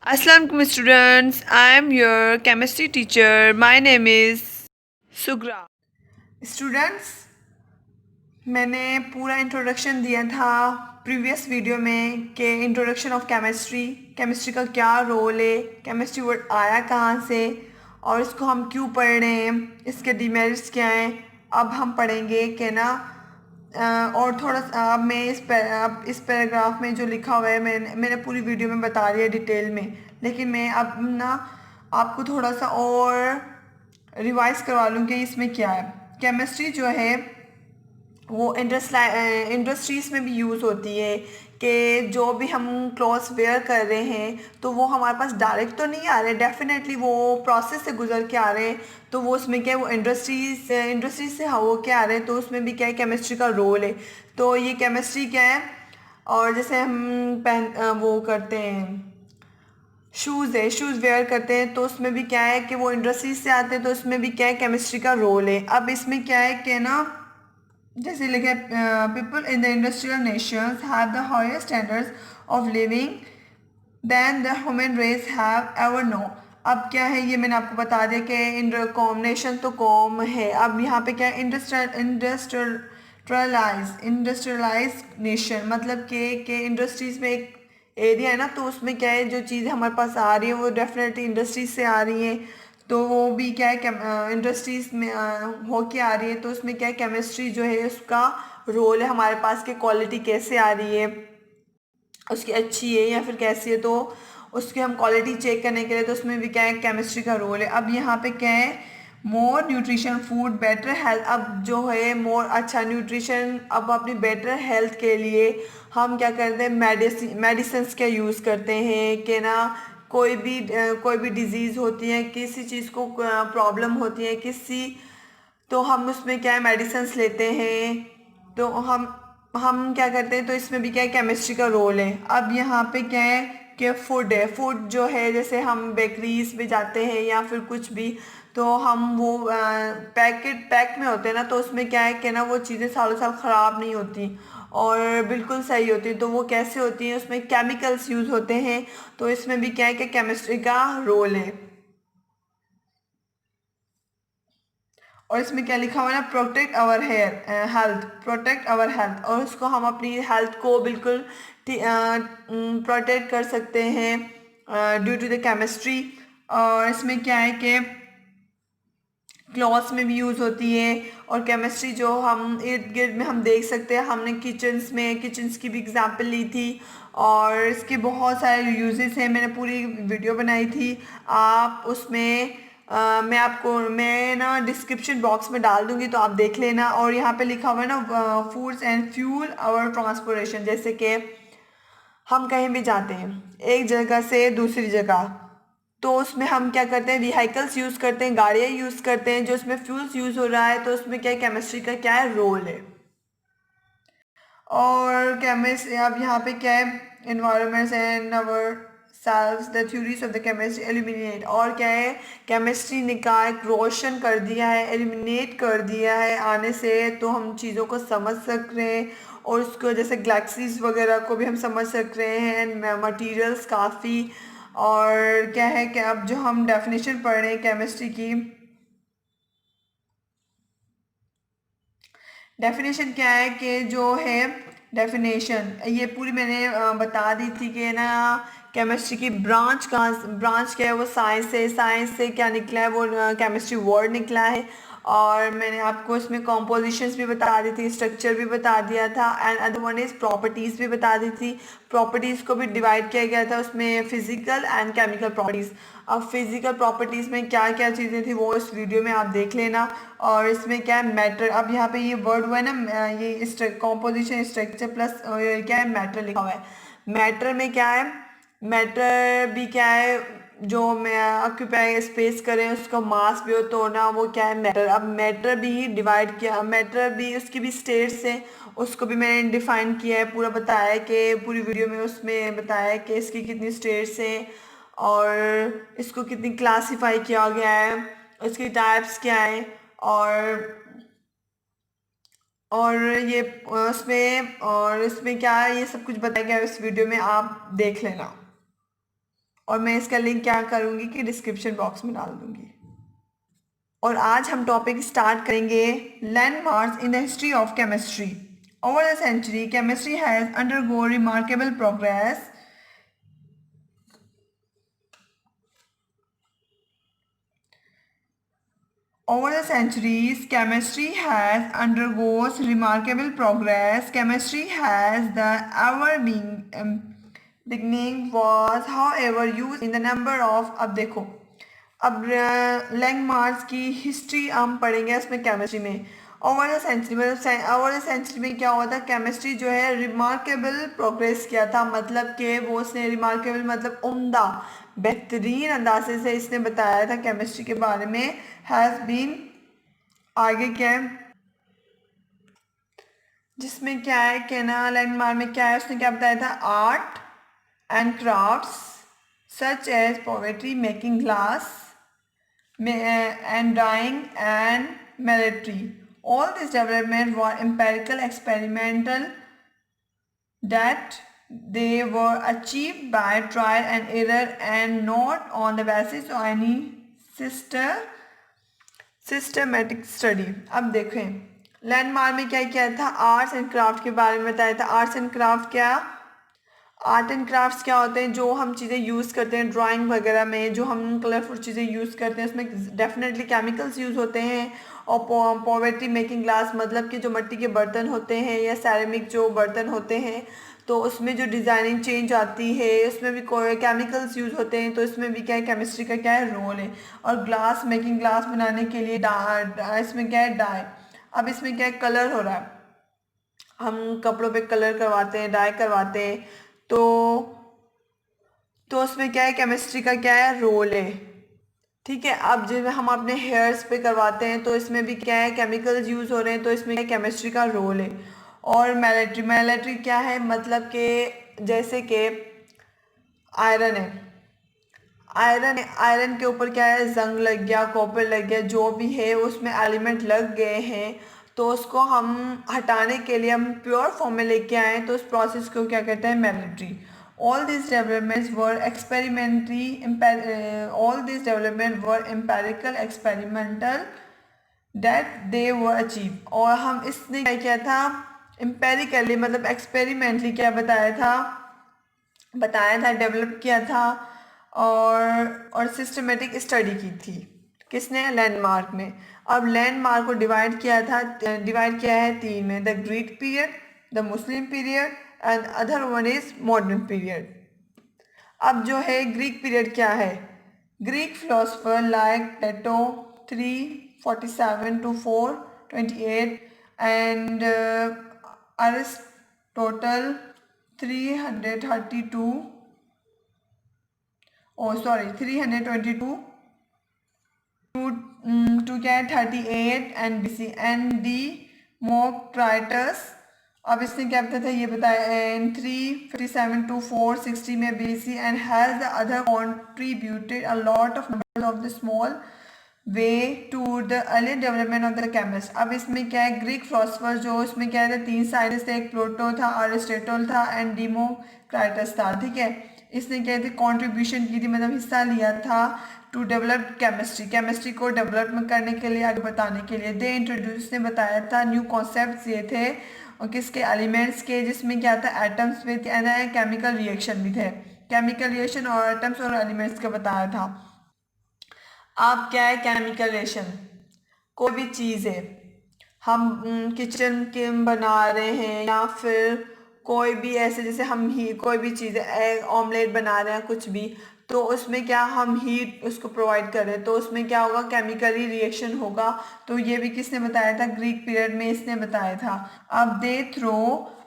Assalamualaikum students, I am your chemistry teacher. My name is Sugra. Students, मैंने पूरा introduction दिया था previous video में कि इंट्रोडक्शन ऑफ केमिस्ट्री, केमिस्ट्री का क्या रोल है, केमिस्ट्री वर्ड आया कहाँ से और इसको हम क्यों पढ़ रहे हैं, इसके डिमेरिट्स क्या हैं। अब हम पढ़ेंगे कि ना और थोड़ा सा अब मैं अब इस पैराग्राफ में जो लिखा हुआ है मैंने पूरी वीडियो में बता दिया डिटेल में, लेकिन मैं अब ना आपको थोड़ा सा और रिवाइज करवा लूँ कि इसमें क्या है। केमिस्ट्री जो है वो इंडस्ट्रीज़ में भी यूज़ होती है कि जो भी हम क्लॉथ्स वेयर कर रहे हैं तो वो हमारे पास डायरेक्ट तो नहीं आ रहे, डेफिनेटली वो प्रोसेस से गुजर के आ रहे हैं। तो वो उसमें क्या है, वो इंडस्ट्रीज से हो के आ रहे हैं, तो उसमें भी क्या है, केमिस्ट्री का रोल है। तो ये केमिस्ट्री क्या है, और जैसे हम वो करते हैं शूज़ है, शूज़ वेयर करते हैं तो उसमें भी क्या है कि वो इंडस्ट्रीज से आते हैं, तो उसमें भी क्या है, केमिस्ट्री का रोल है। अब इसमें क्या है कि ना जैसे लिखे people in the industrial nations have the highest standards of living than the human race have ever know. अब क्या है, ये मैंने आपको बता दिया कि इंडर तो कॉम है। अब यहाँ पे क्या है, इंडस्ट्रियलाइज नेशन, मतलब कि इंडस्ट्रीज में एक एरिया है ना, तो उसमें क्या है, जो चीज़ें हमारे पास आ रही हैं वो डेफिनेटली इंडस्ट्रीज से आ रही हैं। तो वो भी क्या है, इंडस्ट्रीज में होके आ रही है, तो उसमें क्या है, केमिस्ट्री जो है उसका रोल है हमारे पास कि क्वालिटी कैसे आ रही है, उसकी अच्छी है या फिर कैसी है, तो उसकी हम क्वालिटी चेक करने के लिए तो उसमें भी क्या है, केमिस्ट्री का रोल है। अब यहाँ पे क्या है, मोर न्यूट्रिशन फूड बेटर हेल्थ। अब जो है मोर अच्छा न्यूट्रिशन, अब अपनी बेटर हेल्थ के लिए हम क्या करते हैं, मेडिसिन का यूज़ करते हैं कि ना कोई भी डिजीज़ होती है, किसी चीज़ को प्रॉब्लम होती है किसी, तो हम उसमें क्या है, मेडिसिन लेते हैं। तो हम क्या करते हैं, तो इसमें भी क्या है, केमिस्ट्री का रोल है। अब यहाँ पे क्या है कि फूड है, फूड जो है जैसे हम बेकरीज में जाते हैं या फिर कुछ भी, तो हम वो पैक में होते हैं ना, तो उसमें क्या है कि ना वो चीज़ें सालों साल ख़राब नहीं होती और बिल्कुल सही होती। तो वो कैसे होती हैं, उसमें केमिकल्स यूज़ होते हैं, तो इसमें भी क्या है कि केमिस्ट्री का रोल है। और इसमें क्या लिखा हुआ है ना, protect our health, protect our health, और उसको हम अपनी हेल्थ को बिल्कुल प्रोटेक्ट कर सकते हैं ड्यू टू द केमिस्ट्री। और इसमें क्या है कि क्लॉथ्स में भी यूज़ होती है, और केमिस्ट्री जो हम इर्द गिर्द में हम देख सकते हैं, हमने किचन्स की भी एग्जांपल ली थी, और इसके बहुत सारे यूजेस हैं, मैंने पूरी वीडियो बनाई थी। आप उसमें मैं ना डिस्क्रिप्शन बॉक्स में डाल दूंगी, तो आप देख लेना। और यहाँ पे लिखा हुआ है ना, foods and fuel our transportation, जैसे कि हम कहीं भी जाते हैं एक जगह से दूसरी जगह, तो उसमें हम क्या करते हैं, व्हीकल्स यूज़ करते हैं, गाड़ियाँ यूज़ करते हैं, जो उसमें फ्यूल्स यूज़ हो रहा है, तो उसमें क्या है, केमिस्ट्री का क्या है, रोल है। और केमिस्ट अब यहाँ पे क्या है, environments and our selves the theories of the chemistry eliminate, और क्या है, केमिस्ट्री ने का एक रोशन कर दिया है, एलिमिनेट कर दिया है आने से, तो हम चीज़ों को समझ सक रहे हैं, और उसको जैसे गैलेक्सीज वगैरह को भी हम समझ सक रहे हैं, एंड मटीरियल्स काफ़ी। और क्या है कि अब जो हम डेफिनेशन पढ़ रहे हैं केमिस्ट्री की, डेफिनेशन क्या है कि जो है, डेफिनेशन ये पूरी मैंने बता दी थी कि ना केमिस्ट्री की ब्रांच क्या है, वो साइंस है, साइंस से क्या निकला है, वो केमिस्ट्री वर्ड निकला है। और मैंने आपको इसमें कॉम्पोजिशंस भी बता दी थी, स्ट्रक्चर भी बता दिया था, and other one is properties भी बता दी थी। प्रॉपर्टीज़ को भी डिवाइड किया गया था उसमें, फिजिकल एंड केमिकल प्रॉपर्टीज़। अब फिजिकल प्रॉपर्टीज़ में क्या क्या चीज़ें थी वो इस वीडियो में आप देख लेना। और इसमें क्या है, मैटर, अब यहाँ पे ये वर्ड हुआ है ना, ये कॉम्पोजिशन स्ट्रक्चर प्लस क्या है, मैटर लिखा हुआ है। मैटर में क्या है, मैटर भी क्या है, जो मैं ऑक्यूपाई स्पेस करें उसका मास भी हो, तो ना वो क्या है, मैटर। अब मैटर भी डिवाइड किया, मैटर भी उसकी भी स्टेट्स हैं, उसको भी मैंने डिफाइन किया है, पूरा बताया है कि पूरी वीडियो में उसमें बताया है कि इसकी कितनी स्टेट्स हैं, और इसको कितनी क्लासीफाई किया गया है, इसकी टाइप्स क्या है, और और ये उसमें, और इसमें क्या है, ये सब कुछ बताया गया है इस वीडियो में, आप देख लेना। और मैं इसका लिंक क्या करूँगी कि डिस्क्रिप्शन बॉक्स में डाल दूँगी। और आज हम टॉपिक स्टार्ट करेंगे landmarks in the history of chemistry. Over the century chemistry has undergo remarkable progress. Over the centuries, chemistry has undergoes remarkable progress. Chemistry has the ever beginning was, however, used in the number of. अब देखो, अब landmarks की history हम पढ़ेंगे इसमें chemistry में। Over the century मतलब over the century में क्या हुआ था, केमिस्ट्री जो है रिमार्केबल प्रोग्रेस किया था, मतलब कि वो उसने रिमार्केबल मतलब उम्दा बेहतरीन अंदाजे से इसने बताया था केमिस्ट्री के बारे में। हैज़ बीन आगे क्या है जिसमें क्या है कि ना लैंडमार्क में क्या है, उसने क्या बताया था, art and crafts such as poetry, making glass and dyeing and military. All this development were empirical, experimental, that they were achieved by trial and error and not on the basis of any systematic study. अब देखें landmark में क्या किया था, arts and craft के बारे में बताया था। आर्ट्स एंड क्राफ्ट क्या, आर्ट एंड क्राफ्ट्स क्या होते हैं, जो हम चीज़ें यूज़ करते हैं ड्राइंग वगैरह में, जो हम कलरफुल चीज़ें यूज़ करते हैं उसमें डेफिनेटली केमिकल्स यूज़ होते हैं। और पोवर्टी मेकिंग ग्लास मतलब कि जो मिट्टी के बर्तन होते हैं या सैरेमिक जो बर्तन होते हैं, तो उसमें जो डिज़ाइनिंग चेंज आती है उसमें भी कोई केमिकल्स यूज़ होते हैं, तो इसमें भी क्या है केमिस्ट्री का क्या है रोल है। और ग्लास मेकिंग ग्लास बनाने के लिए इसमें क्या है डाई। अब इसमें क्या है कलर हो रहा है, हम कपड़ों पे कलर करवाते हैं, डाई करवाते हैं, तो उसमें क्या है केमिस्ट्री का क्या है रोल है। ठीक है, अब जब हम अपने हेयर्स पे करवाते हैं तो इसमें भी क्या है केमिकल्स यूज़ हो रहे हैं, तो इसमें केमिस्ट्री का रोल है। और मिलिट्री क्या है, मतलब कि जैसे कि आयरन है, आयरन के ऊपर क्या है जंग लग गया, कॉपर लग गया, जो भी है उसमें एलिमेंट लग गए हैं, तो उसको हम हटाने के लिए हम प्योर फॉर्म में लेके आए, तो उस प्रोसेस को क्या कहते हैं military. All this developments were empirical experimental that they were achieve. और हम इसने क्या किया था एम्पेरिकली मतलब एक्सपेरिमेंटली क्या बताया था डेवलप किया था और सिस्टमेटिक स्टडी की थी, किसने, लैंडमार्क में। अब लैंडमार्क को डिवाइड किया है तीन में, the Greek period, the Muslim period and other one is modern period. अब जो है ग्रीक पीरियड क्या है, Greek philosopher like Plato 347 to 428 and Aristotle 332 322 to क्या है 38 and BC and Democritus. अब इसने क्या बताया था ये बताया इन 357 to 460 में BC and has the other contributed a lot of number of the small way to the early development of the chemist. अब इसमें क्या है ग्रीक फिलोसफर जो इसमें क्या है तीन साइंटिस्ट थे, एक प्लेटो था, अरिस्टोटल था एंड डेमोक्राइटस था। ठीक है, इसने क्या थी कॉन्ट्रीब्यूशन की थी मतलब हिस्सा लिया था टू डेवलप केमिस्ट्री को डेवलप करने के लिए, आगे बताने के लिए। दे इंट्रोड्यूस ने बताया था न्यू कॉन्सेप्ट ये थे और किसके एलिमेंट्स के, जिसमें क्या था एटम्स में केमिकल रिएक्शन भी थे, केमिकल रिएक्शन और एटम्स और एलिमेंट्स का बताया था। अब क्या है केमिकल रिएक्शन, कोई भी चीज़ है हम किचन के बना रहे हैं या फिर कोई भी ऐसे जैसे हम ही कोई भी चीज़ एग ऑमलेट बना रहे हैं कुछ भी, तो उसमें क्या हम हीट उसको प्रोवाइड कर रहे हैं, तो उसमें क्या होगा केमिकली रिएक्शन होगा। तो ये भी किसने बताया था, ग्रीक पीरियड में इसने बताया था। अब they throw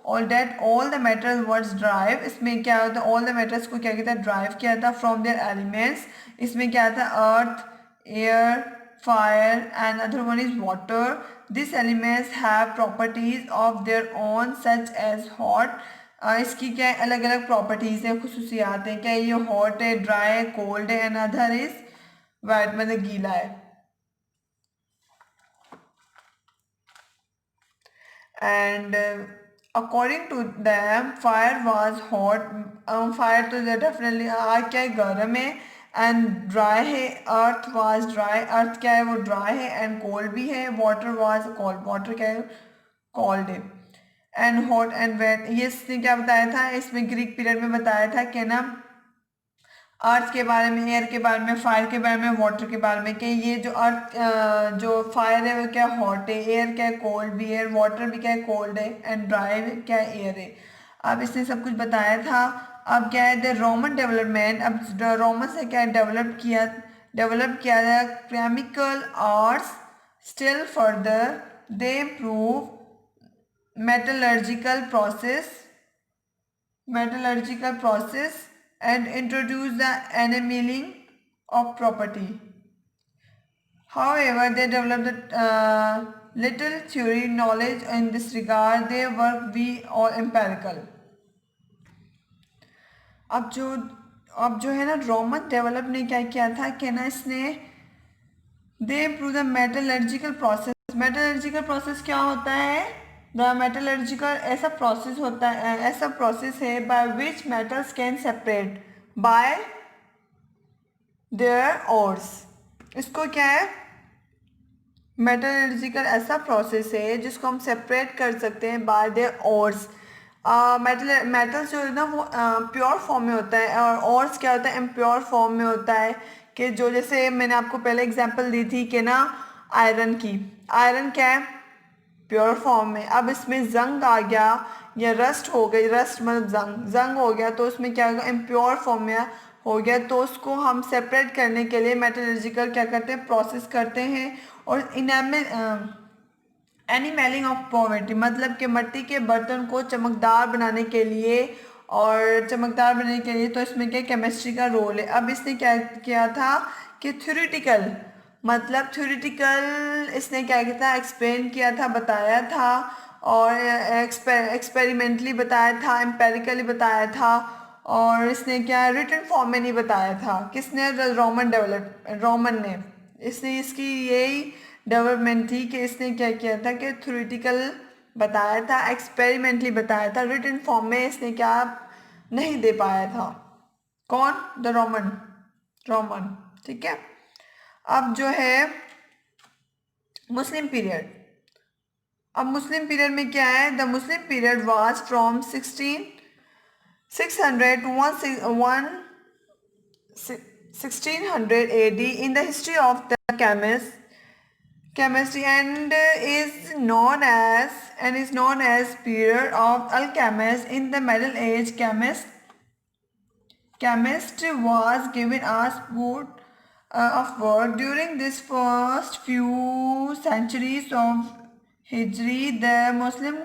all the metals words drive, इसमें क्या होता है ऑल द मेटल्स को क्या कहता है ड्राइव किया था फ्रॉम देयर एलिमेंट्स। इसमें क्या था अर्थ, air, fire and other one is water. These elements have properties of their own such as hot. इसकी क्या अलग अलग प्रॉपर्टीज हैं, खुसूसियात हैं, क्या ये हॉट है, ड्राई है, कोल्ड है एंड अदर इज वेट मतलब गीला है। And according to them fire was hot, fire तो डेफिनेटली आग क्या है, गर्म है, एंड ड्राई है, अर्थ वॉज ड्राई, अर्थ क्या है वो ड्राई है, एंड कोल्ड भी है, वाटर वॉज कोल्ड, वाटर क्या है कोल्ड है, एंड हॉट एंड वेट। ये इसने क्या बताया था, इसमें ग्रीक पीरियड में बताया था कि ना अर्थ के बारे में, एयर के बारे में, फायर के बारे में, वाटर के बारे में, कि ये जो अर्थ जो फायर है वो क्या हॉट है, एयर क्या है कोल्ड भी है, वाटर भी क्या है कोल्ड है, एंड ड्राई क्या है एयर है। अब इसने सब कुछ बताया था। अब क्या है द रोमन डेवलपमेंट, अब रोमन से क्या डेवलप किया गया chemical arts still further, they improve metallurgical process metallurgical process and introduce the annealing of property. However, they developed little theory knowledge in this regard. Their work be all empirical. अब जो है ना Roman develop ने क्या किया था कि ना इसने दे improve the metallurgical process. Metallurgical process क्या होता है, द मेटलर्जिकल ऐसा प्रोसेस होता है, ऐसा प्रोसेस है by which metals can separate by there ores. इसको क्या है, मेटलर्जिकल ऐसा प्रोसेस है जिसको हम सेपरेट कर सकते हैं बाय देयर ओर्स। मेटल्स जो है ना वो प्योर फॉर्म में होता है, और ओर्स क्या होता है इम्प्योर फॉर्म में होता है। कि जो जैसे मैंने आपको पहले एग्जांपल दी थी कि ना आयरन की, आयरन क्या है प्योर फॉर्म में। अब इसमें जंग आ गया या रस्ट हो गई, रस्ट मतलब जंग हो गया, तो उसमें क्या होगा इम्प्योर फॉर्म में हो गया, तो उसको हम सेपरेट करने के लिए मेटलर्जिकल क्या करते हैं प्रोसेस करते हैं। और इनामिल एनिमेलिंग ऑफ पॉवर्टी मतलब कि मिट्टी के बर्तन को चमकदार बनाने के लिए, और चमकदार बनाने के लिए तो इसमें क्या केमिस्ट्री का रोल है। अब इसने क्या किया था कि थ्योरेटिकल मतलब थ्योरेटिकल इसने क्या किया था एक्सप्लेन किया था, बताया था, और एक्सपेरिमेंटली बताया था, एम्पेरिकली बताया था, और इसने क्या रिटन फॉर्म में नहीं बताया था। किसने, रोमन ने। इसने इसकी यही डेवलपमेंट थी कि इसने क्या किया था कि थ्योरेटिकल बताया था, एक्सपेरिमेंटली बताया था, रिटन फॉर्म में इसने क्या नहीं दे पाया था। कौन, द रोमन। ठीक है। अब जो है मुस्लिम पीरियड, अब मुस्लिम पीरियड में क्या है, the Muslim period was from 1600 to 1600 AD in the history of the chemistry, and is known as period of alchemists. In the Middle Age, chemist was given a spurt of work. During this first few centuries of Hijri, the Muslim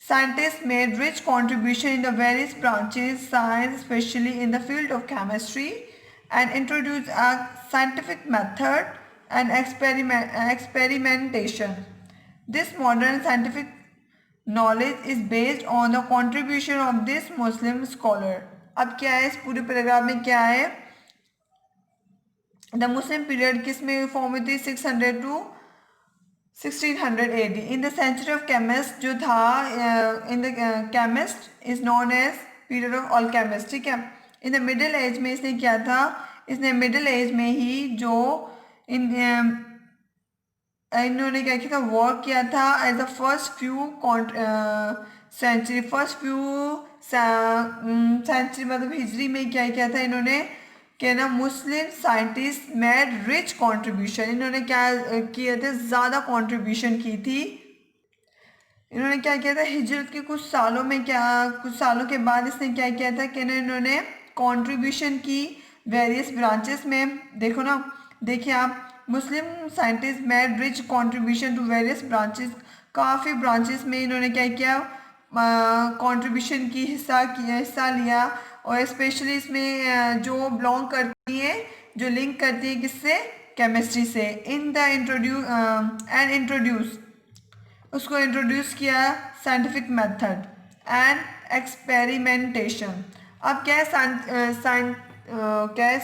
scientists made rich contribution in the various branches science, especially in the field of chemistry, and introduced a scientific method and experimentation. This modern scientific knowledge is based on the contribution of this Muslim scholar. अब क्या है इस पूरे paragraph में क्या है, the Muslim period किस में फॉर्म हुई थी 600 to 1600 AD in the century of chemist जो था, in the chemist is known as period of all chemist. ठीक है। इन द मिडिल एज में इसने क्या था, इसने मिडिल एज में ही जो इन्होंने क्या किया था वर्क किया था as the first few century, century मतलब हिजरी में क्या किया था इन्होंने कि ना Muslim scientist made rich contribution. इन्होंने क्या किए थे, ज़्यादा कंट्रीब्यूशन की थी। इन्होंने क्या किया था हिजरत के कुछ सालों के बाद इसने क्या किया था कि इन्होंने कंट्रीब्यूशन की वेरियस ब्रांचेस में। देखो ना, देखिए आप, Muslim scientist made rich contribution to various branches, काफ़ी ब्रांचेस में इन्होंने क्या किया कंट्रीब्यूशन की हिस्सा लिया। और स्पेशली इसमें जो बिलोंग करती है, जो लिंक करती है किससे, केमिस्ट्री से। इन द इंट्रोड्यूस उसको इंट्रोड्यूस किया साइंटिफिक मेथड एंड एक्सपेरिमेंटेशन। अब क्या है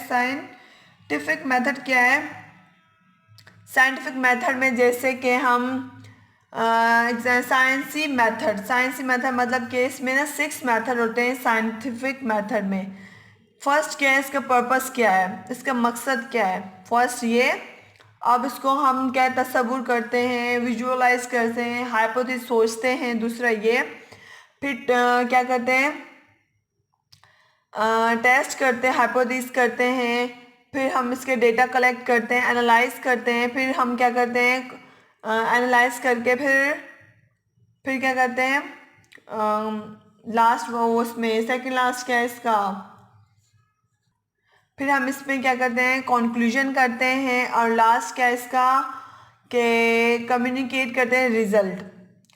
साइंटिफिक मेथड क्या है, साइंटिफिक मेथड में जैसे कि हम साइंसी मेथड मतलब कि इसमें ना 6 मेथड होते हैं साइंटिफिक मेथड में। फर्स्ट क्या है, इसका पर्पस क्या है, इसका मकसद क्या है। फर्स्ट ये, अब इसको हम क्या तसव्वुर करते हैं, विजुअलाइज करते हैं, हाइपोथेसिस सोचते हैं। दूसरा ये, फिर क्या करते हैं, टेस्ट करते हैं, हाइपोथेसिस करते हैं, फिर हम इसके डेटा कलेक्ट करते हैं, एनालाइज करते हैं, फिर हम क्या करते हैं, एनालाइज करके फिर क्या करते हैं, लास्ट वो उसमें सेकंड लास्ट क्या है इसका, फिर हम इसमें क्या करते हैं, कंक्लूजन करते हैं, और लास्ट क्या है इसका कि कम्युनिकेट करते हैं रिजल्ट।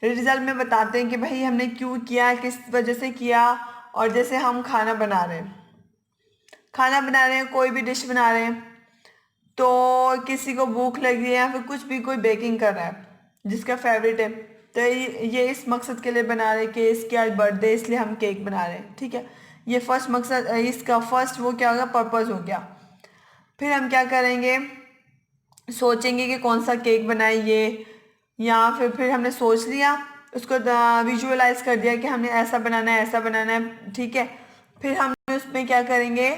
रिजल्ट में बताते हैं कि भाई हमने क्यों किया, किस वजह से किया। और जैसे हम खाना बना रहे हैं, कोई भी डिश बना रहे हैं, तो किसी को भूख लगी है या फिर कुछ भी, कोई बेकिंग कर रहा है जिसका फेवरेट है, तो ये इस मकसद के लिए बना रहे हैं कि इसकी आज बर्थडे, इसलिए हम केक बना रहे हैं। ठीक है, ये फर्स्ट मकसद, इसका फर्स्ट वो क्या होगा, पर्पस हो गया। फिर हम क्या करेंगे, सोचेंगे कि कौन सा केक बनाए ये, या फिर हमने सोच लिया, उसको विजुअलाइज कर दिया कि हमने ऐसा बनाना है, ऐसा बनाना है। ठीक है, फिर हम उसमें क्या करेंगे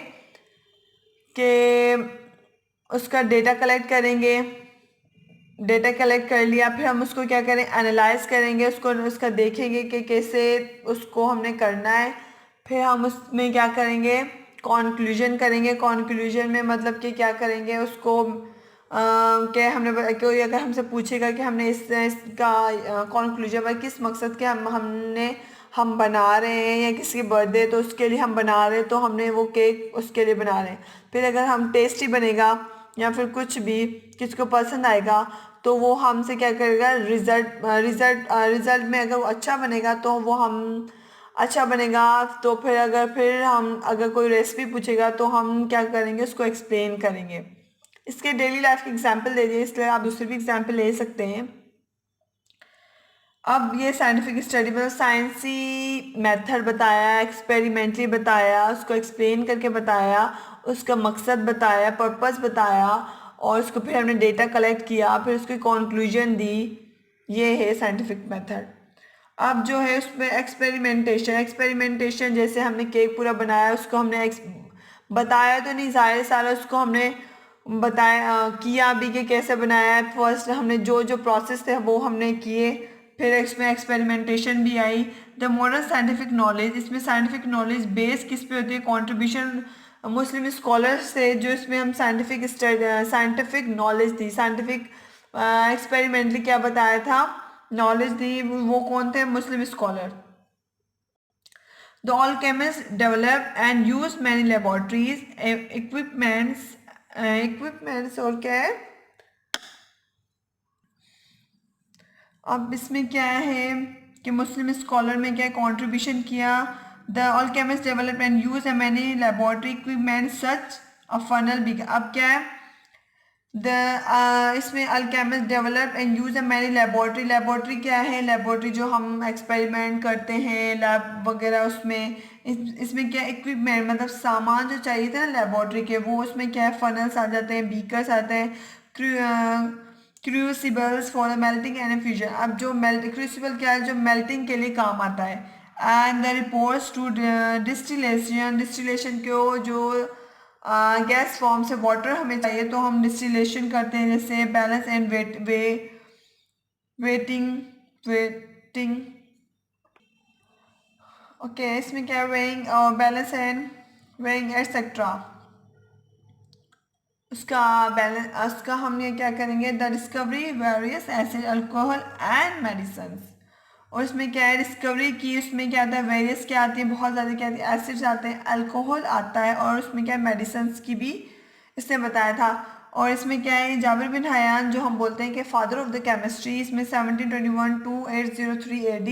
कि उसका डेटा कलेक्ट करेंगे। डेटा कलेक्ट कर लिया, फिर हम उसको क्या करें, एनालाइज करेंगे, उसको उसका देखेंगे कि कैसे उसको हमने करना है। फिर हम उसमें क्या करेंगे, कॉन्क्लूजन करेंगे। कॉन्क्लूजन में मतलब कि क्या करेंगे, उसको क्या हमने, कोई अगर हमसे पूछेगा कि हमने इसका कॉन्क्लूजन में किस मकसद के हम बना रहे हैं, या किसी की बर्थडे तो उसके लिए हम बना रहे हैं, तो हमने वो केक उसके लिए बना रहे हैं। फिर अगर हम टेस्टी बनेगा या फिर कुछ भी किसको पसंद आएगा, तो वो हमसे क्या करेगा, रिजल्ट में अगर वो अच्छा बनेगा तो वो हम अच्छा बनेगा, तो फिर अगर कोई रेसिपी पूछेगा तो हम क्या करेंगे, उसको एक्सप्लेन करेंगे। इसके डेली लाइफ के एग्जाम्पल दे दिए, इसलिए आप दूसरे भी एग्जाम्पल ले सकते हैं। अब ये साइंटिफिक स्टडी मतलब साइंसी मेथड बताया, एक्सपेरिमेंटली बताया, उसको एक्सप्लेन करके बताया, उसका मकसद बताया, पर्पस बताया, और उसको फिर हमने डेटा कलेक्ट किया, फिर उसकी कंक्लूजन दी। ये है साइंटिफिक मेथड। अब जो है उसमें एक्सपेरिमेंटेशन जैसे हमने केक पूरा बनाया, उसको हमने बताया तो नहीं, ज़ाहिर सारा उसको हमने बताया, किया भी कि कैसे बनाया है। फर्स्ट हमने जो जो प्रोसेस थे वो हमने किए, फिर इसमें एक्सपेरिमेंटेशन भी आई। द मॉडर्न साइंटिफिक नॉलेज, इसमें साइंटिफिक नॉलेज बेस किस पे होती है, कंट्रीब्यूशन मुस्लिम स्कॉलर्स से, जो इसमें हम साइंटिफिक नॉलेज दी, साइंटिफिक एक्सपेरिमेंटली क्या बताया था, नॉलेज दी, वो कौन थे, मुस्लिम scholar. The alchemists developed and used many laboratories, equipments और क्या है, अब इसमें क्या है कि मुस्लिम स्कॉलर में क्या कंट्रीब्यूशन किया। The alchemists developed and used many laboratory equipment such a funnel भी, अब क्या है, इसमें alchemist develop and use a many laboratory क्या है, लेबोरेटरी जो हम एक्सपेरिमेंट करते हैं, लैब वगैरह, उसमें इसमें क्या इक्विपमेंट मतलब सामान जो चाहिए था ना लेबोरेटरी के, वो उसमें क्या है, फनल्स आ जाते हैं, बीकर्स आते हैं, crucibles for the melting and fusion. अब जो क्रूसिबल क्या है, जो मेल्टिंग के लिए काम आता है। And the reports to distillation को, जो गैस फॉर्म से वाटर हमें चाहिए तो हम डिस्टिलेशन करते हैं, जैसे बैलेंस एंड वेटिंग। ओके, इसमें क्या वेइंग और बैलेंस एंड वेइंग एटसेट्रा, उसका हम ये क्या करेंगे, the discovery various acid alcohol and medicine. और इसमें क्या है, डिस्कवरी की, उसमें क्या आता है, वेरियस क्या आती है, बहुत ज़्यादा क्या आती है, एसिड्स आते हैं, अल्कोहल आता है, और उसमें क्या है, मेडिसिन की भी इसने बताया था। और इसमें क्या है, जाबिर बिन हयान जो हम बोलते हैं कि फादर ऑफ द केमिस्ट्री, इसमें 1721 to 803 AD,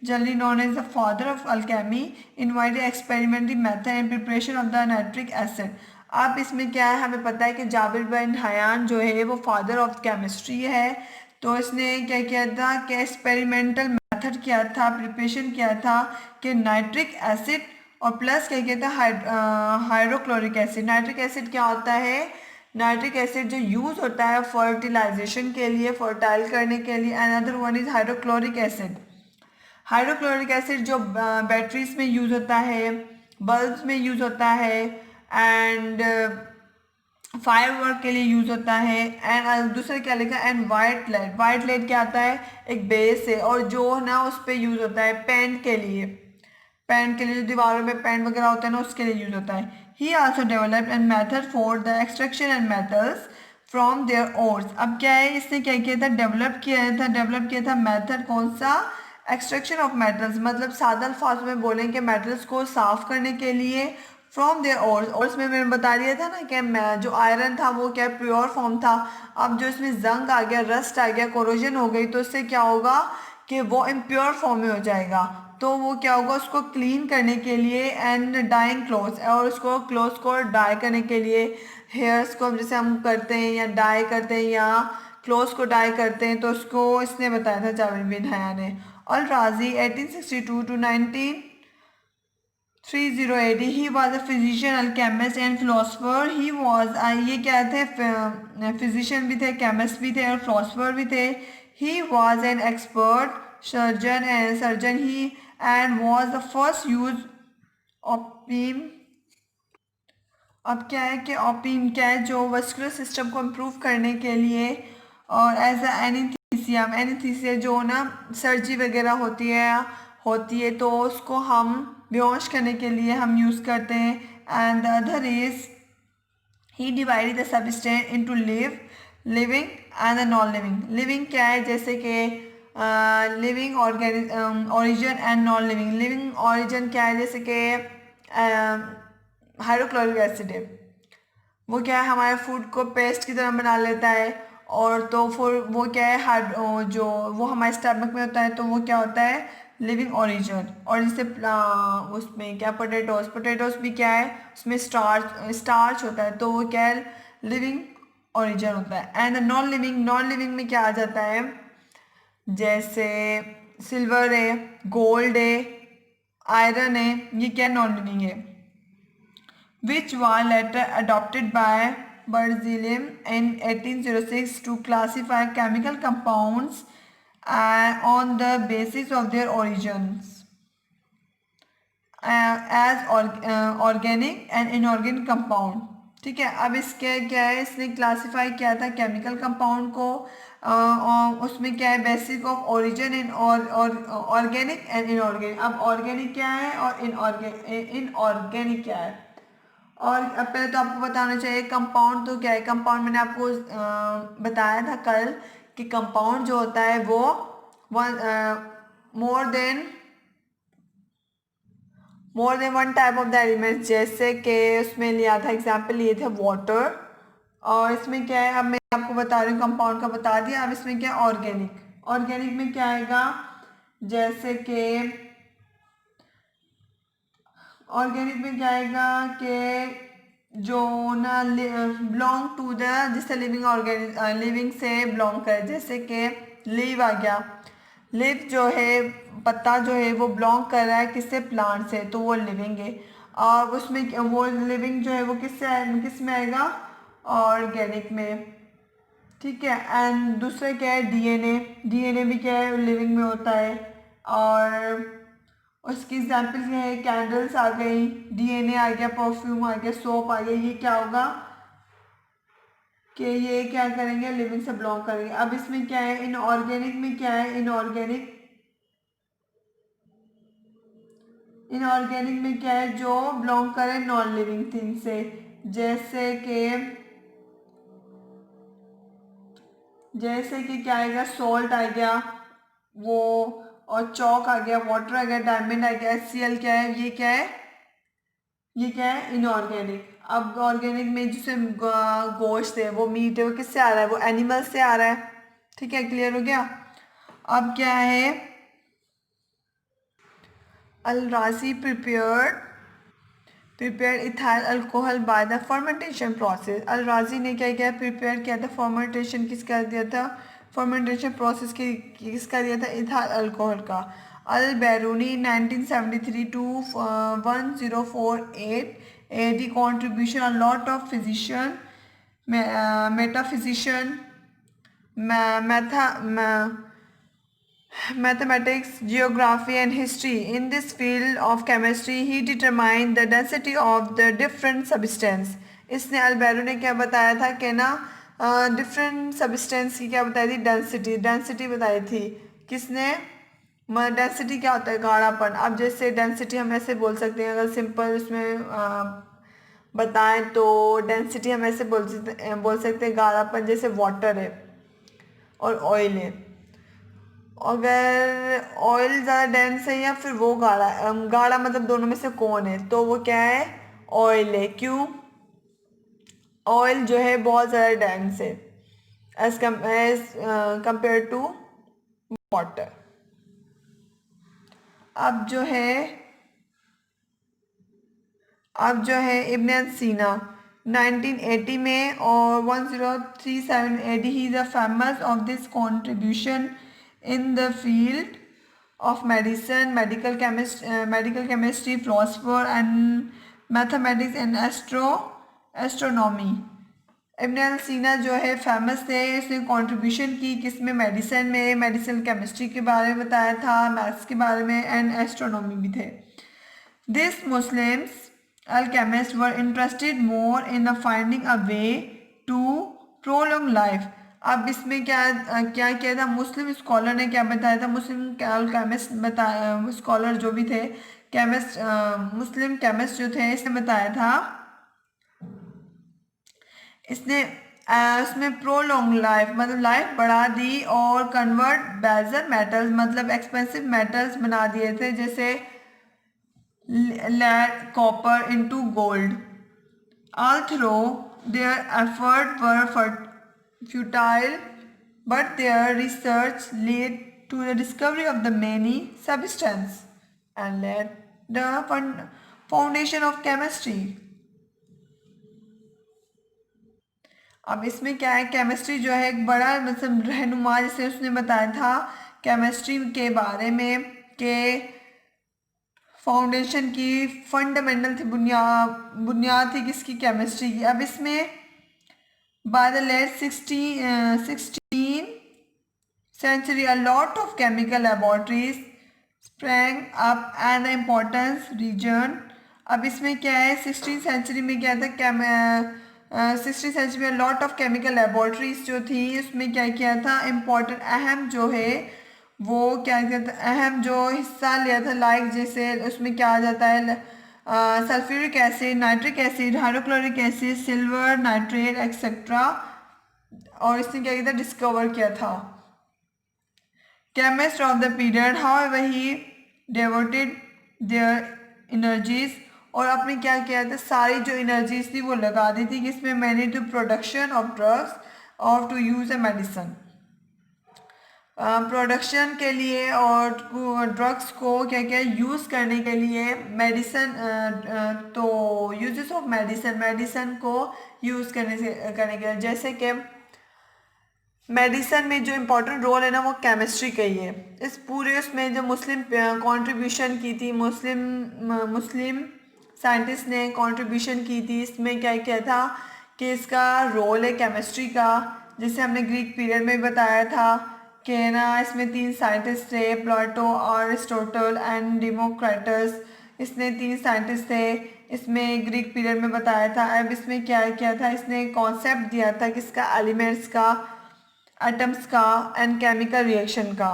generally known as the father of alchemy, invited experimentally method and preparation of the nitric acid. अब इसमें क्या है, हमें पता है कि जाबिर बिन हयान जो है वो फादर ऑफ केमिस्ट्री है, तो इसने क्या किया था कि एक्सपेरिमेंटल मेथड किया था, प्रिपरेशन किया था कि नाइट्रिक एसिड और प्लस क्या किया था, हाइड्रोक्लोरिक एसिड। नाइट्रिक एसिड क्या होता है नाइट्रिक एसिड जो यूज़ होता है फर्टिलाइजेशन के लिए, फर्टाइल करने के लिए। Another one is hydrochloric acid. Hydrochloric acid जो बैटरीज में यूज़ होता है, बल्ब्स में यूज़ होता है, एंड फायर वर्क के लिए यूज़ होता है। एंड दूसरा क्या लिखा है, and white light. White light क्या आता है, एक बेस है, और जो ना उस पर यूज़ होता है पेंट के लिए। पेंट के लिए जो दीवारों में पेंट वगैरह होता है ना, उसके लिए यूज़ होता है। He also developed and method for the extraction and metals from their ores. अब क्या है, इसने क्या किया था, डेवलप किया था मेथड, कौन सा, एक्सट्रैक्शन ऑफ मेटल्स, मतलब सादा अल्फाज में बोलें कि मेटल्स को साफ करने के लिए फ्रॉम देयर ओर्स में मैंने बता दिया था ना कि जो आयरन था वो क्या प्योर फॉर्म था। अब जो इसमें जंग आ गया, रस्ट आ गया, कोरोजन हो गई, तो इससे क्या होगा कि वो इम्प्योर फॉर्म में हो जाएगा। तो वो क्या होगा, उसको क्लीन करने के लिए, एंड डाइंग क्लोथ्स, और उसको क्लोथ्स को डाई करने के लिए, हेयर्स को जैसे हम करते हैं या डाई करते हैं या क्लोथ्स को डाई करते हैं, तो उसको इसने बताया था जावेद बिन हया ने। Al Razi 1862 to 1930 AD, he was a physician, alchemist and philosopher. He was, ये क्या थे, फिजिशियन भी थे, केमिस्ट भी थे और फिलोसफर भी थे। He was an expert surgeon he, and was the first use opium. अब क्या है कि ओपियम क्या है, जो वस्कुलर सिस्टम को इम्प्रूव करने के लिए, और एज अ एनीस्थीसिया जो ना सर्जरी वगैरह होती है तो उसको हम बेहोश करने के लिए हम यूज़ करते हैं। And the other is he divided the substance into living and the non living. Living क्या है, जैसे कि living origin and non living. Living origin क्या है, जैसे कि हाइड्रोक्लोरिक एसिड है, वो क्या है, हमारे फूड को पेस्ट की तरह बना लेता है। और तो फिर वो क्या है, जो वो हमारे स्टमक में होता है, तो वो क्या होता है, लिविंग ऑरिजिन। और जैसे उसमें क्या, पोटैटोस भी क्या है, उसमें स्टार्च होता है, तो वो क्या है, लिविंग ऑरिजिन होता है। एंड नॉन लिविंग में क्या आ जाता है, जैसे सिल्वर है, गोल्ड है, आयरन है, ये क्या नॉन लिविंग है, which was later adopted by Berzelius in 1806 to classify chemical compounds on the basis of their origins as organic and inorganic compound। ठीक है, अब इसके क्या है, इसने क्लासीफाई किया था केमिकल कंपाउंड को, और उसमें क्या है, बेसिक ऑफ ओरिजिन इन और ऑर्गेनिक एंड इनऑर्गेनिक। अब ऑर्गेनिक क्या है और इनऑर्गेनिक क्या है। और अब पहले तो आपको बताना चाहिए कंपाउंड तो क्या है। कंपाउंड मैंने आपको बताया था कल कि कंपाउंड जो होता है वो more than one type of the elements, जैसे कि उसमें लिया था, एग्जाम्पल लिए थे वाटर। और इसमें क्या है, अब मैं आपको बता रही हूँ, कंपाउंड का बता दिया। अब इसमें क्या है, ऑर्गेनिक में क्या आएगा, जैसे कि ऑर्गेनिक में क्या आएगा कि जो ना बिलोंग टू द, जिससे लिविंग से बिलोंग करे, जैसे कि लीव आ गया। लीव जो है, पत्ता जो है, वो बिलोंग कर रहा है किससे, प्लांट से, तो वो लिविंग है। और उसमें वो लिविंग जो है वो किस में आएगा, ऑर्गेनिक में। ठीक है, एंड दूसरा क्या है, डीएनए भी क्या है, लिविंग में होता है। और उसकी एग्जाम्पल क्या है, कैंडल्स आ गई, डीएनए आ गया, परफ्यूम आ गया, सोप आ गया। ये क्या होगा कि ये क्या करेंगे, लिविंग से बिलोंग करेंगे। अब इसमें क्या है, इनऑर्गेनिक में क्या है, इनऑर्गेनिक में क्या है, जो बिलोंग करे नॉन लिविंग थिंग से, जैसे कि क्या आएगा, सॉल्ट आ गया वो, और चौक आ गया, वाटर आ गया, डायमंड आ गया, HCl क्या है, ये क्या है, इनऑर्गेनिक। अब ऑर्गेनिक में जिसे गोश्त है, वो मीट है, वो किससे आ रहा है, वो एनिमल से आ रहा है। ठीक है, क्लियर हो गया। अब क्या है, Al Razi prepare ethyl alcohol by the fermentation process. Al Razi ने क्या किया, प्रिपेयर किया था, फर्मेंटेशन किसका दिया था, फर्मेंटेशन प्रोसेस किसका दिया था, इथाइल अल्कोहल का। Al Biruni 1973 to 1048 AD, contribution a lot of physician metaphysician, मैथा mathematics, geography and history. In this field of chemistry, he determined the density of the different substance. इसने अल्बेरो ने क्या बताया था कि ना डिफरेंट सब्सटेंस की क्या बताई थी, डेंसिटी बताई थी। किसने? डेंसिटी क्या होता है? गाढ़ापन। अब जैसे डेंसिटी हम ऐसे बोल सकते हैं, अगर सिंपल उसमें बताएं तो डेंसिटी हम ऐसे बोल सकते हैं गाढ़ापन, जैसे वाटर है और ऑयल है। अगर ऑयल ज़्यादा डेंस है या फिर वो गाढ़ा मतलब दोनों में से कौन है, तो वो क्या है? ऑयल है। क्यों? ऑयल जो है बहुत ज़्यादा डेंस है एज कंपेयर टू वाटर। अब जो है अब जो है इब्न सीना 1980 में और 1037 AD, he is a famous of this contribution in the field of medicine, medical chemistry, philosopher and mathematics and astronomy. इब्न सीना जो है फेमस थे, इसने कंट्रीब्यूशन की किसमें? मेडिसिन में, मेडिसिनल केमिस्ट्री के बारे में बताया था, मैथ्स के बारे में एंड एस्ट्रोनॉमी भी थे। This Muslims alchemists were interested more in the finding a way to prolong life. अब इसमें क्या किया था? मुस्लिम स्कॉलर ने क्या बताया था? मुस्लिम केमिस्ट बताया, स्कॉलर जो भी थे, केमिस्ट, मुस्लिम केमिस्ट जो थे, इसने बताया था, इसने उसमें प्रोलॉन्ग लाइफ मतलब लाइफ बढ़ा दी और कन्वर्ट बेजर मेटल्स मतलब एक्सपेंसिव मेटल्स बना दिए थे, जैसे lead, copper into gold. Although their efforts were futile, but their research led to the discovery of the many substances and led the foundation of chemistry. अब इसमें क्या है? Chemistry जो है एक बड़ा मतलब रहनुमा, जैसे उसने बताया था केमिस्ट्री के बारे में कि फाउंडेशन की, फंडामेंटल थी, बुनियाद थी किसकी? केमिस्ट्री की। अब इसमें by the late 16 century a lot of chemical laboratories sprang up and the importance region. अब इसमें क्या है? 16 सेंचुरी में क्या था? 16 सेंचुरी में लॉट ऑफ केमिकल लेबॉर्ट्रीज जो थी, उसमें क्या किया था? इम्पोर्टेंट, अहम जो है वो क्या किया था? अहम जो हिस्सा लिया था, लाइक जैसे उसमें क्या आ जाता है? Sulphuric acid, nitric acid, hydrochloric acid, silver nitrate etcetera. और इसने क्या किया था? डिस्कवर किया था। Chemists of the period, however, he devoted their energies और अपनी क्या किया था? सारी जो एनर्जीज थी वो लगा दी थी किसमें? मैंने टू प्रोडक्शन ऑफ ड्रग्स और to use a medicine, production के लिए और ड्रग्स को क्या क्या यूज़ करने के लिए, मेडिसिन, तो यूजेस ऑफ मेडिसिन को यूज़ करने के लिए, जैसे कि मेडिसिन में जो इम्पोर्टेंट रोल है ना वो केमिस्ट्री का ही है। इस पूरे उसमें जो मुस्लिम कंट्रीब्यूशन की थी, मुस्लिम साइंटिस्ट ने कंट्रीब्यूशन की थी, इसमें क्या किया था कि इसका रोल है केमिस्ट्री का। जैसे हमने ग्रीक पीरियड में बताया था कि ना इसमें 3 साइंटिस्ट थे, प्लेटो, अरिस्टोटल एंड डेमोक्रिटस। इसने 3 साइंटिस्ट थे, इसमें ग्रीक पीरियड में बताया था। अब इसमें क्या किया था? इसने कॉन्सेप्ट दिया था किसका? एलिमेंट्स का, एटम्स का एंड केमिकल रिएक्शन का।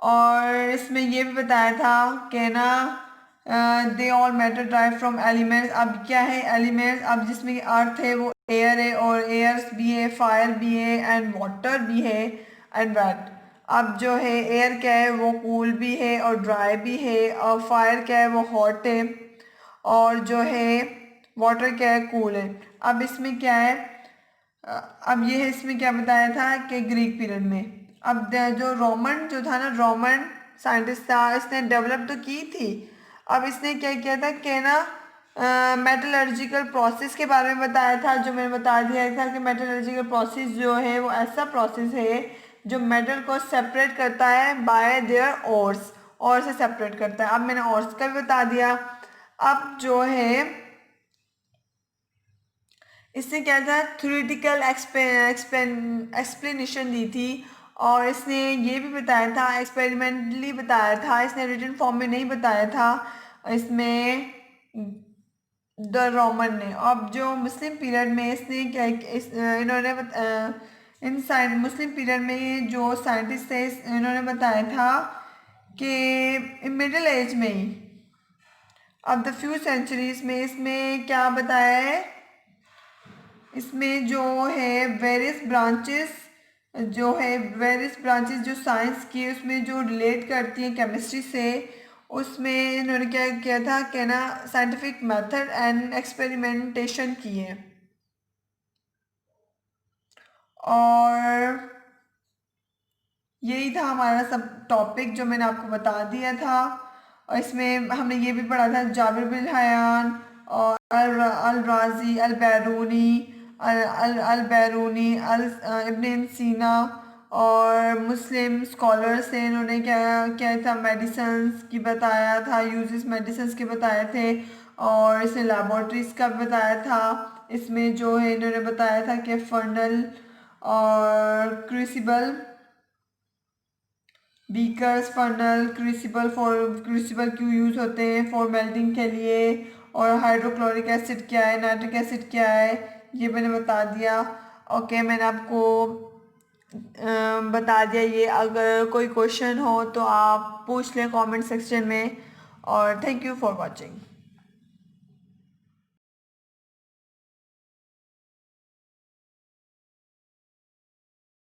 और इसमें ये भी बताया था कि ना they all matter drive from elements. अब क्या है एलिमेंट्स? अब जिसमें अर्थ है वो एयर है, और एयर्स भी है, फायर भी है एंड वाटर भी है एंड वेट। अब जो है एयर क्या है? वो कूल भी है और ड्राई भी है, और फायर क्या है? वो हॉट है, और जो है वाटर क्या है? कूल है। अब इसमें क्या है? अब ये है, इसमें क्या बताया था कि ग्रीक पीरियड में, अब जो रोमन जो था ना, रोमन साइंटिस्ट था, इसने डेवलप तो की थी। अब इसने क्या किया था कि ना मेटलर्जिकल प्रोसेस के बारे में बताया था, जो मैंने बता दिया था कि मेटलर्जिकल प्रोसेस जो है वो ऐसा प्रोसेस है जो मेटल को सेपरेट करता है बाय देयर ओर्स, और से सेपरेट करता है। अब मैंने ओर्स का भी बता दिया। अब जो है इसने क्या था, थ्योरेटिकल एक्सप्लेनेशन दी थी, और इसने ये भी बताया था, एक्सपेरिमेंटली बताया था, इसने रिटन फॉर्म में नहीं बताया था इसमें द रोमन ने। अब जो मुस्लिम पीरियड में इसने क्या इन्होंने इन मुस्लिम पीरियड में जो साइंटिस्ट थे इन्होंने बताया था कि मिडिल एज में ही, अब द फ्यू सेंचुरीज में, इसमें क्या बताया है, इसमें जो है वेरियस ब्रांचेस, जो साइंस की उसमें जो रिलेट करती हैं केमिस्ट्री से, उसमें इन्होंने क्या किया था कि ना, साइंटिफिक मेथड एंड एक्सपेरिमेंटेशन किए। और यही था हमारा सब टॉपिक जो मैंने आपको बता दिया था। और इसमें हमने ये भी पढ़ा था जाबिर बिन हयान और अल राजी अल बैरूनी, अल बैरूनी, इब्न सीना, और मुस्लिम स्कॉलर्स हैं, इन्होंने क्या क्या था, मेडिसन्स की बताया था, यूजेस मेडिसन्स के बताए थे, और इसने लेबॉर्ट्रीज का बताया था। इसमें जो है इन्होंने बताया था कि फर्नल और क्रूसिबल, बीकर्स, फर्नल, क्रूसिबल क्यों यूज़ होते हैं, फॉर मेल्टिंग के लिए, और हाइड्रोक्लोरिक एसिड क्या है, नाइट्रिक एसिड क्या है, ये मैंने बता दिया। ओके, मैंने आपको बता दिया ये। अगर कोई क्वेश्चन हो तो आप पूछ लें कमेंट सेक्शन में, और थैंक यू फॉर वॉचिंग।